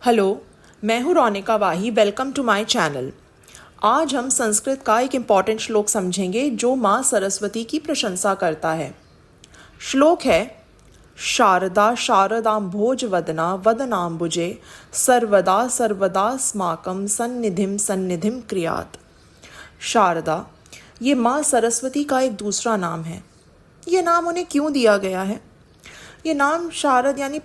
Hello, मैं हूँ Raunika Wahi. Welcome to my channel. आज हम संस्कृत का एक इम्पॉर्टेंट श्लोक समझेंगे जो माँ सरस्वती की प्रशंसा करता है। श्लोक है, शारदा शारदाम्भोज वदना वदनाम्बुजे सर्वदा सर्वदास्माकं सन्निधिं सन्निधिं क्रियात्। शारदा ये माँ सरस्वती का एक दूसरा नाम है। ये नाम उन्हें क्यों दिया गया है? ये नाम शारद यानी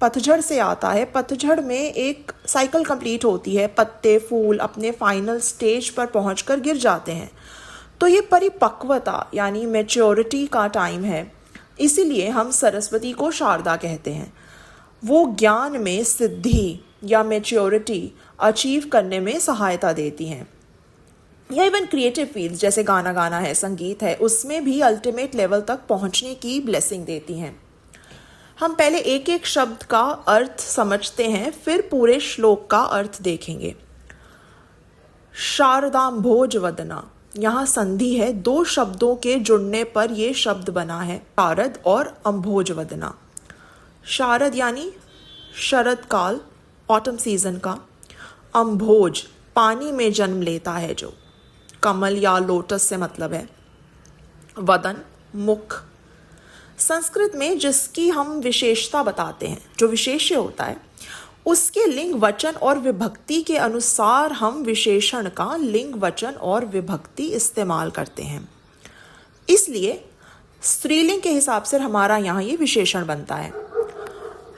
पतझड़ से आता है। पतझड़ में एक साइकिल कंप्लीट होती है, पत्ते फूल अपने फाइनल स्टेज पर पहुंचकर गिर जाते हैं। तो ये परिपक्वता यानी मैच्योरिटी का टाइम है, इसीलिए हम सरस्वती को शारदा कहते हैं। वो ज्ञान में सिद्धि या मैच्योरिटी अचीव करने में सहायता देती हैं। या इवन क्रिएटिव फील्ड जैसे गाना गाना है, संगीत है, उसमें भी अल्टीमेट लेवल तक पहुंचने की ब्लेसिंग देती हैं। हम पहले एक एक शब्द का अर्थ समझते हैं, फिर पूरे श्लोक का अर्थ देखेंगे। शारदाम्भोज वदना, यहाँ संधि है। दो शब्दों के जुड़ने पर यह शब्द बना है, शारद और अम्भोज वदना। शारद यानी शरद काल, ऑटम सीजन का। अम्भोज पानी में जन्म लेता है जो, कमल या लोटस से मतलब है। वदन मुख। संस्कृत में जिसकी हम विशेषता बताते हैं, जो विशेष्य होता है, उसके लिंग वचन और विभक्ति के अनुसार हम विशेषण का लिंग वचन और विभक्ति इस्तेमाल करते हैं। इसलिए स्त्रीलिंग के हिसाब से हमारा यहाँ ये विशेषण बनता है।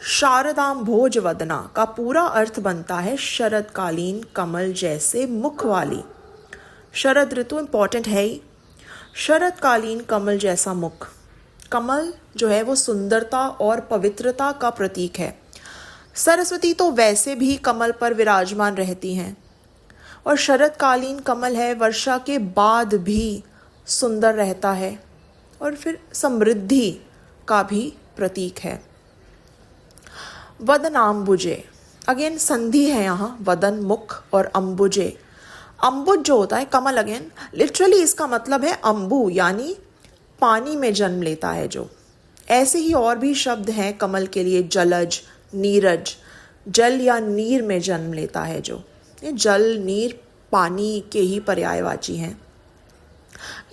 शारदाम्भोज वदना का पूरा अर्थ बनता है शरदकालीन कमल जैसे मुख वाली। शरद ऋतु इंपॉर्टेंट है ही। शरदकालीन कमल जैसा मुख। कमल जो है वो सुंदरता और पवित्रता का प्रतीक है। सरस्वती तो वैसे भी कमल पर विराजमान रहती हैं, और शरदकालीन कमल है, वर्षा के बाद भी सुंदर रहता है और फिर समृद्धि का भी प्रतीक है। वदनाम्बुजे, अगेन संधि है यहाँ, वदन मुख और अम्बुजे। अम्बुज जो होता है कमल, अगेन लिटरली इसका मतलब है अम्बु यानी पानी में जन्म लेता है जो। ऐसे ही और भी शब्द हैं कमल के लिए, जलज, नीरज, जल या नीर में जन्म लेता है जो। ये जल नीर पानी के ही पर्यायवाची हैं।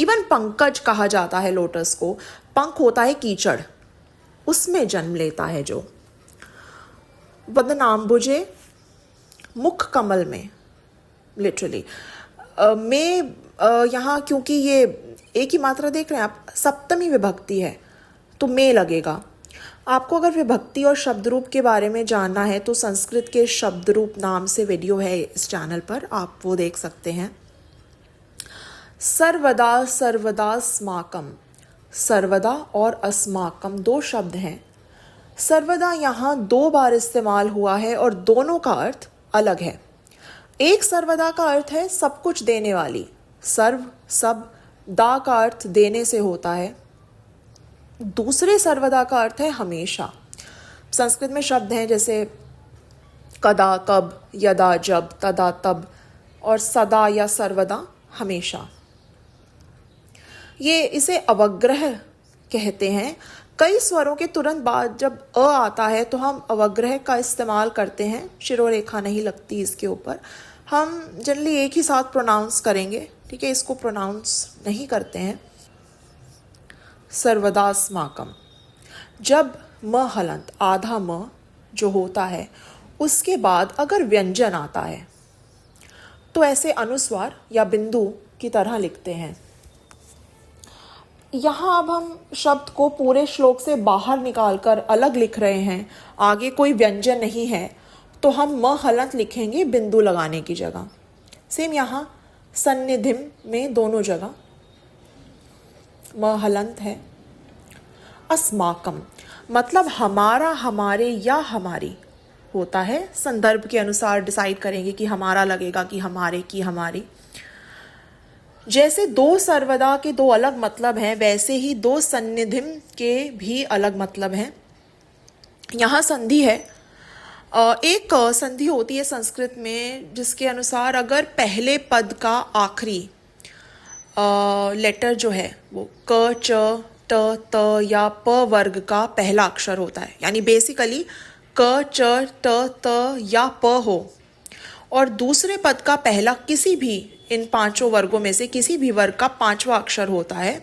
इवन पंकज कहा जाता है लोटस को। पंख होता है कीचड़, उसमें जन्म लेता है जो। वदनाम्बुजे मुख कमल में, लिटरली में यहाँ क्योंकि ये एक ही मात्रा देख रहे हैं आप, सप्तमी विभक्ति है तो में लगेगा। आपको अगर विभक्ति और शब्द रूप के बारे में जानना है तो संस्कृत के शब्द रूप नाम से वीडियो है इस चैनल पर, आप वो देख सकते हैं। सर्वदा सर्वदा स्माकम, सर्वदा और अस्माकम दो शब्द हैं। सर्वदा यहाँ दो बार इस्तेमाल हुआ है और दोनों का अर्थ अलग है। एक सर्वदा का अर्थ है सब कुछ देने वाली, सर्व सब, दा का अर्थ देने से होता है। दूसरे सर्वदा का अर्थ है हमेशा। संस्कृत में शब्द हैं जैसे कदा कब, यदा जब, तदा तब, और सदा या सर्वदा हमेशा। ये इसे अवग्रह कहते हैं। कई स्वरों के तुरंत बाद जब अ आता है तो हम अवग्रह का इस्तेमाल करते हैं। शिरोरेखा नहीं लगती इसके ऊपर। हम जनरली एक ही साथ प्रोनाउंस करेंगे, ठीक है, इसको प्रोनाउंस नहीं करते हैं। सर्वदा स्माकम, जब म हलंत, आधा म जो होता है, उसके बाद अगर व्यंजन आता है तो ऐसे अनुस्वार या बिंदु की तरह लिखते हैं। यहाँ अब हम शब्द को पूरे श्लोक से बाहर निकालकर अलग लिख रहे हैं, आगे कोई व्यंजन नहीं है, तो हम म हलंत लिखेंगे बिंदु लगाने की जगह। सेम यहाँ सन्निधिम में दोनों जगह म हलंत है। अस्माकम मतलब हमारा, हमारे या हमारी होता है। संदर्भ के अनुसार डिसाइड करेंगे कि हमारा लगेगा कि हमारे की हमारी। जैसे दो सर्वदा के दो अलग मतलब हैं, वैसे ही दो सन्निधिम के भी अलग मतलब हैं। यहाँ संधि है। एक संधि होती है संस्कृत में जिसके अनुसार अगर पहले पद का आखिरी लेटर जो है वो क, च, ट, त या प वर्ग का पहला अक्षर होता है, यानी बेसिकली क, च, ट, त या प हो और दूसरे पद का पहला किसी भी इन पांचों वर्गों में से किसी भी वर्ग का पांचवा अक्षर होता है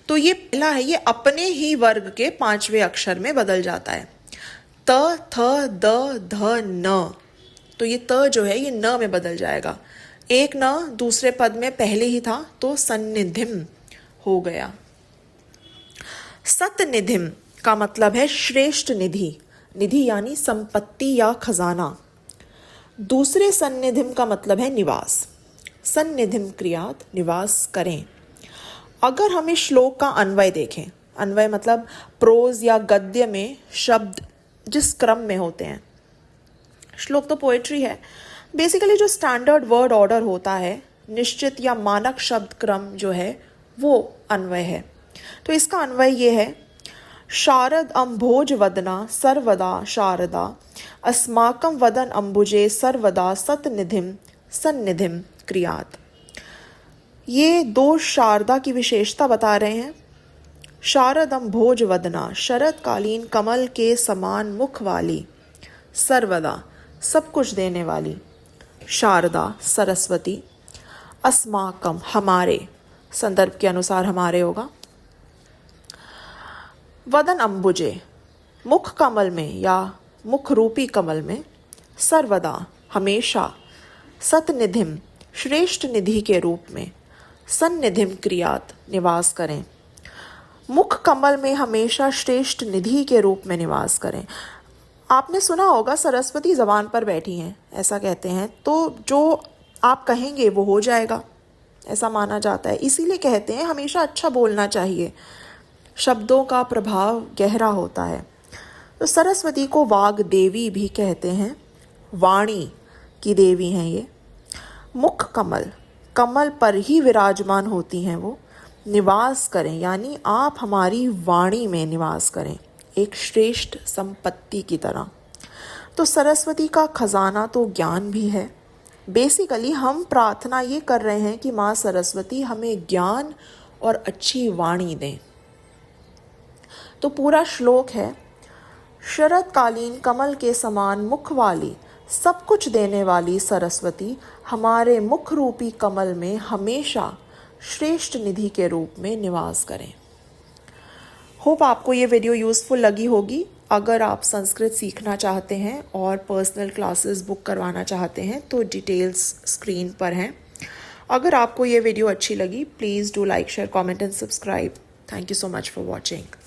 तो ये पहला है, ये अपने ही वर्ग के पांचवें अक्षर में बदल जाता है। त, थ, द, ध, न, तो ये त जो है ये न में बदल जाएगा। एक न दूसरे पद में पहले ही था तो सन्निधिम हो गया। सतनिधिम का मतलब है श्रेष्ठ निधि, निधि यानी संपत्ति या खजाना। दूसरे सन्निधिम का मतलब है निवास। सन्निधिम क्रियात निवास करें। अगर हम इस श्लोक का अन्वय देखें, अन्वय मतलब प्रोज या गद्य में शब्द जिस क्रम में होते हैं, श्लोक तो पोएट्री है, बेसिकली जो स्टैंडर्ड वर्ड ऑर्डर होता है, निश्चित या मानक शब्द क्रम जो है वो अन्वय है। तो इसका अन्वय ये है, शारद अम्भोज वदना सर्वदा शारदा अस्माकं वदन अम्बुजे सर्वदा सतनिधिम सन्निधिम क्रियात। ये दो शारदा की विशेषता बता रहे हैं। शारद अम्भोज वदना, शरदकालीन कमल के समान मुख वाली, सर्वदा सब कुछ देने वाली, शारदा सरस्वती, अस्माकम हमारे, संदर्भ के अनुसार हमारे होगा, वदन अम्बुजे मुख कमल में या मुख रूपी कमल में, सर्वदा हमेशा, सतनिधिम श्रेष्ठ निधि के रूप में, सन्निधिम क्रियात निवास करें। मुख कमल में हमेशा श्रेष्ठ निधि के रूप में निवास करें। आपने सुना होगा सरस्वती जबान पर बैठी हैं, ऐसा कहते हैं, तो जो आप कहेंगे वो हो जाएगा, ऐसा माना जाता है। इसीलिए कहते हैं हमेशा अच्छा बोलना चाहिए, शब्दों का प्रभाव गहरा होता है। तो सरस्वती को वाग देवी भी कहते हैं, वाणी की देवी हैं ये। मुख कमल, कमल पर ही विराजमान होती हैं वो। निवास करें यानी आप हमारी वाणी में निवास करें, एक श्रेष्ठ संपत्ति की तरह। तो सरस्वती का खजाना तो ज्ञान भी है। बेसिकली हम प्रार्थना ये कर रहे हैं कि माँ सरस्वती हमें ज्ञान और अच्छी वाणी दें। तो पूरा श्लोक है, शरदकालीन कमल के समान मुख वाली, सब कुछ देने वाली सरस्वती हमारे मुख रूपी कमल में हमेशा श्रेष्ठ निधि के रूप में निवास करें। होप आपको ये वीडियो यूज़फुल लगी होगी। अगर आप संस्कृत सीखना चाहते हैं और पर्सनल क्लासेस बुक करवाना चाहते हैं तो डिटेल्स स्क्रीन पर हैं। अगर आपको ये वीडियो अच्छी लगी, please do like, share, comment and subscribe. Thank you so much for watching.